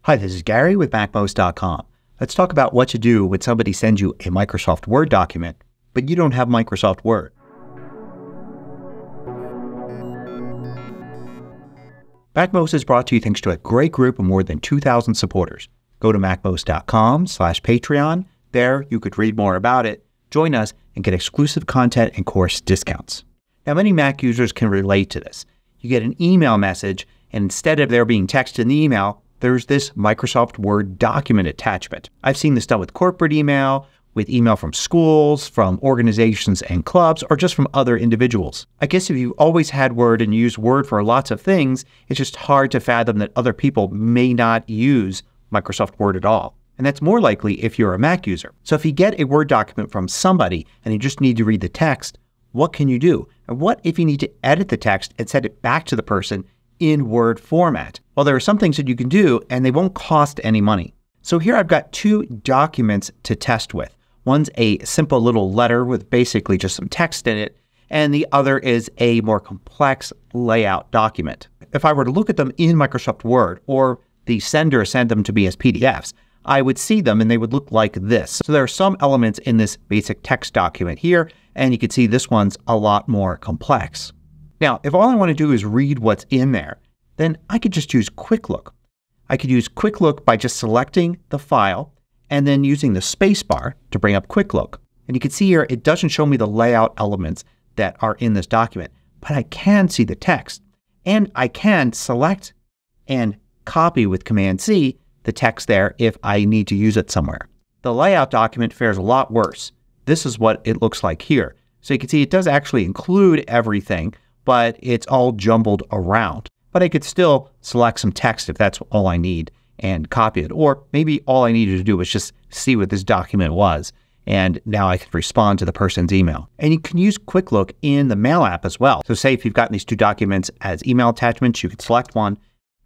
Hi, this is Gary with MACMOST.com. Let's talk about what to do when somebody sends you a Microsoft Word document, but you don't have Microsoft Word. MACMOST is brought to you thanks to a great group of more than 2,000 supporters. Go to MACMOST.com/Patreon. There you could read more about it, join us, and get exclusive content and course discounts. Now, many Mac users can relate to this. You get an email message, and instead of there being text in the email, there's this Microsoft Word document attachment. I've seen this done with corporate email, with email from schools, from organizations and clubs, or just from other individuals. I guess if you've always had Word and used Word for lots of things, it's just hard to fathom that other people may not use Microsoft Word at all. And that's more likely if you're a Mac user. So if you get a Word document from somebody and you just need to read the text, what can you do? And what if you need to edit the text and send it back to the person in Word format? Well, there are some things that you can do and they won't cost any money. So here I've got two documents to test with. One's a simple little letter with basically just some text in it, and the other is a more complex layout document. If I were to look at them in Microsoft Word, or the sender sent them to me as PDFs, I would see them and they would look like this. So there are some elements in this basic text document here, and you can see this one's a lot more complex. Now, if all I want to do is read what's in there, then I could just use Quick Look. I could use Quick Look by just selecting the file and then using the space bar to bring up Quick Look. And you can see here it doesn't show me the layout elements that are in this document, but I can see the text. And I can select and copy with Command-C the text there if I need to use it somewhere. The layout document fares a lot worse. This is what it looks like here. So you can see it does actually include everything, but it's all jumbled around. But I could still select some text if that's all I need and copy it. Or maybe all I needed to do was just see what this document was, and now I can respond to the person's email. And you can use Quick Look in the Mail app as well. So say if you've gotten these two documents as email attachments, you could select one,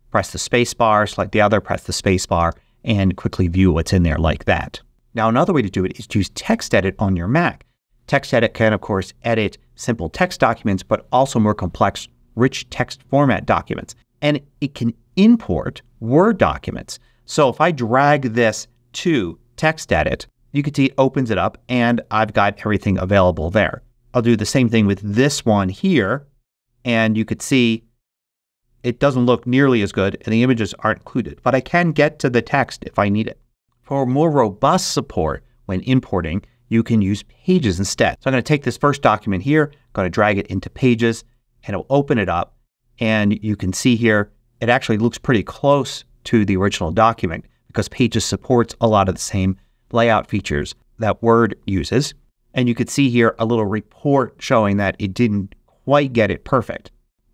press the space bar, select the other, press the space bar, and quickly view what's in there like that. Now, another way to do it is to use TextEdit on your Mac. TextEdit can, of course, edit simple text documents, but also more complex, rich text format documents. And it can import Word documents. So if I drag this to TextEdit, you can see it opens it up and I've got everything available there. I'll do the same thing with this one here, and you could see it doesn't look nearly as good and the images aren't included. But I can get to the text if I need it. For more robust support when importing, you can use Pages instead. So I'm going to take this first document here, going to drag it into Pages, and it'll open it up. And you can see here it actually looks pretty close to the original document because Pages supports a lot of the same layout features that Word uses. And you can see here a little report showing that it didn't quite get it perfect.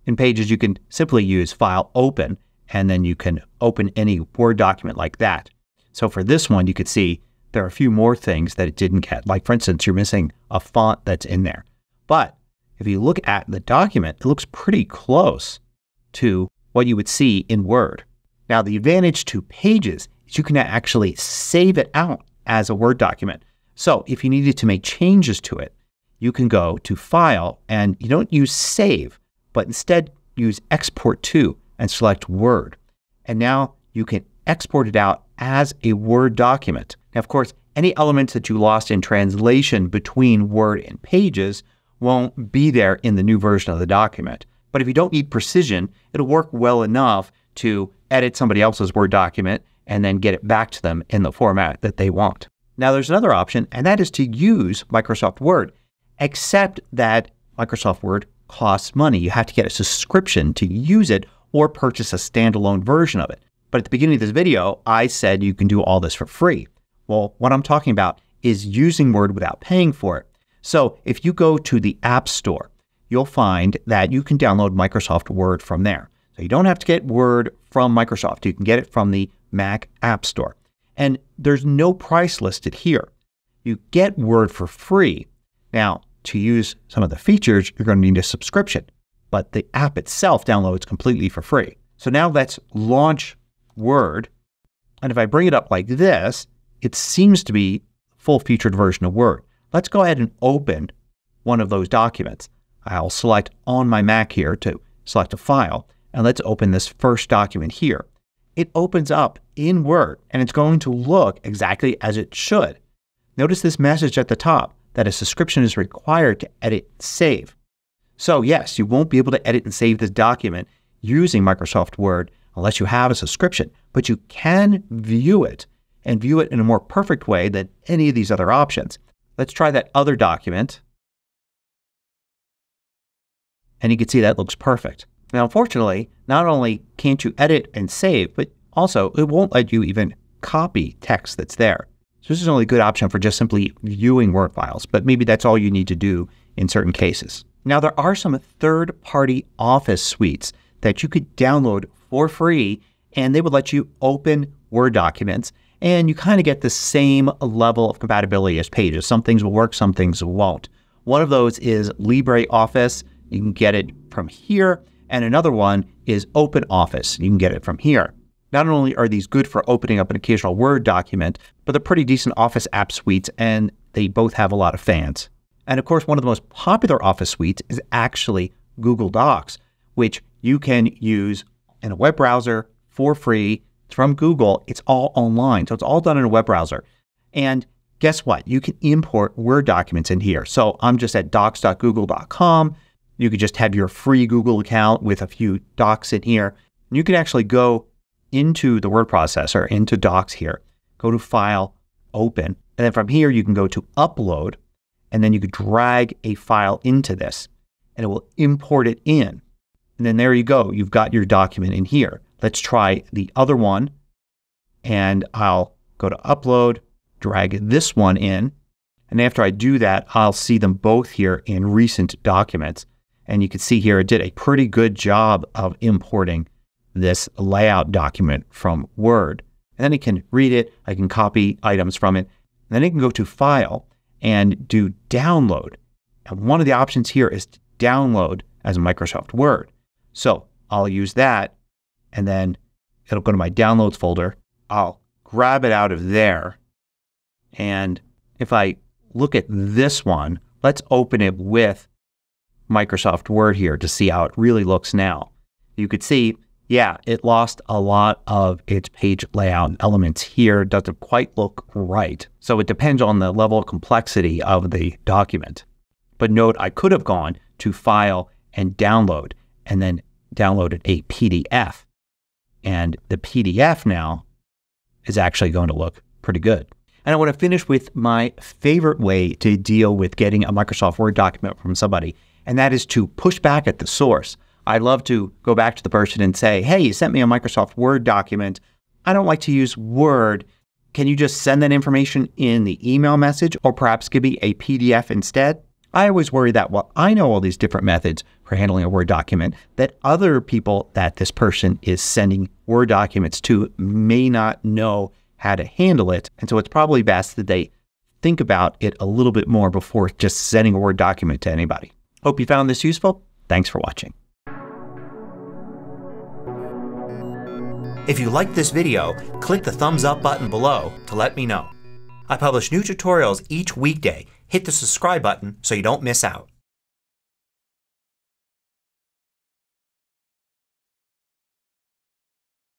In Pages, you can simply use File Open, and then you can open any Word document like that. So for this one, you could see there are a few more things that it didn't get. Like, for instance, you're missing a font that's in there. But if you look at the document, it looks pretty close to what you would see in Word. Now, the advantage to Pages is you can actually save it out as a Word document. So if you needed to make changes to it, you can go to File, and you don't use Save, but instead use Export To and select Word. And now you can export it out as a Word document. Now, of course, any elements that you lost in translation between Word and Pages won't be there in the new version of the document. But if you don't need precision, it'll work well enough to edit somebody else's Word document and then get it back to them in the format that they want. Now, there's another option, and that is to use Microsoft Word, except that Microsoft Word costs money. You have to get a subscription to use it or purchase a standalone version of it. But at the beginning of this video, I said you can do all this for free. Well, what I'm talking about is using Word without paying for it. So if you go to the App Store, you'll find that you can download Microsoft Word from there. So you don't have to get Word from Microsoft. You can get it from the Mac App Store. And there's no price listed here. You get Word for free. Now, to use some of the features, you're going to need a subscription. But the app itself downloads completely for free. So now let's launch Word. And if I bring it up like this, it seems to be a full-featured version of Word. Let's go ahead and open one of those documents. I'll select on my Mac here to select a file. And let's open this first document here. it opens up in Word and it's going to look exactly as it should. Notice this message at the top that a subscription is required to edit and save. So yes, you won't be able to edit and save this document using Microsoft Word unless you have a subscription, but you can view it and view it in a more perfect way than any of these other options. Let's try that other document. And you can see that looks perfect. Now unfortunately, not only can't you edit and save, but also it won't let you even copy text that's there. So this is only a good option for just simply viewing Word files, but maybe that's all you need to do in certain cases. Now there are some third-party Office suites that you could download for free, and they would let you open Word documents, and you kind of get the same level of compatibility as Pages. Some things will work, some things won't. One of those is LibreOffice. You can get it from here, and another one is OpenOffice. You can get it from here. Not only are these good for opening up an occasional Word document, but they're pretty decent Office app suites, and they both have a lot of fans. And of course, one of the most popular Office suites is actually Google Docs, which you can use in a web browser for free. It's from Google. It's all online. So it's all done in a web browser. And guess what? You can import Word documents in here. So I'm just at docs.google.com. You could just have your free Google account with a few docs in here. And you can actually go into the word processor, into Docs here, go to File, Open, and then from here you can go to Upload, and then you could drag a file into this and it will import it in. And then there you go. You've got your document in here. Let's try the other one, and I'll go to Upload, drag this one in, and after I do that I'll see them both here in Recent Documents. And you can see here it did a pretty good job of importing this layout document from Word. And then I can read it. I can copy items from it. And then I can go to File and do Download. And one of the options here is to download as Microsoft Word. So I'll use that, and then it'll go to my Downloads folder. I'll grab it out of there. And if I look at this one, let's open it with Microsoft Word here to see how it really looks now. You could see, yeah, it lost a lot of its page layout elements here. It doesn't quite look right. So it depends on the level of complexity of the document. But note, I could have gone to File and Download and then downloaded a PDF. And the PDF now is actually going to look pretty good. And I want to finish with my favorite way to deal with getting a Microsoft Word document from somebody, and that is to push back at the source. I love to go back to the person and say, hey, you sent me a Microsoft Word document. I don't like to use Word. Can you just send that information in the email message, or perhaps give me a PDF instead? I always worry that while I know all these different methods for handling a Word document, that other people that this person is sending Word documents to may not know how to handle it. And so it's probably best that they think about it a little bit more before just sending a Word document to anybody. Hope you found this useful. Thanks for watching. If you liked this video, click the thumbs up button below to let me know. I publish new tutorials each weekday. Hit the subscribe button so you don't miss out.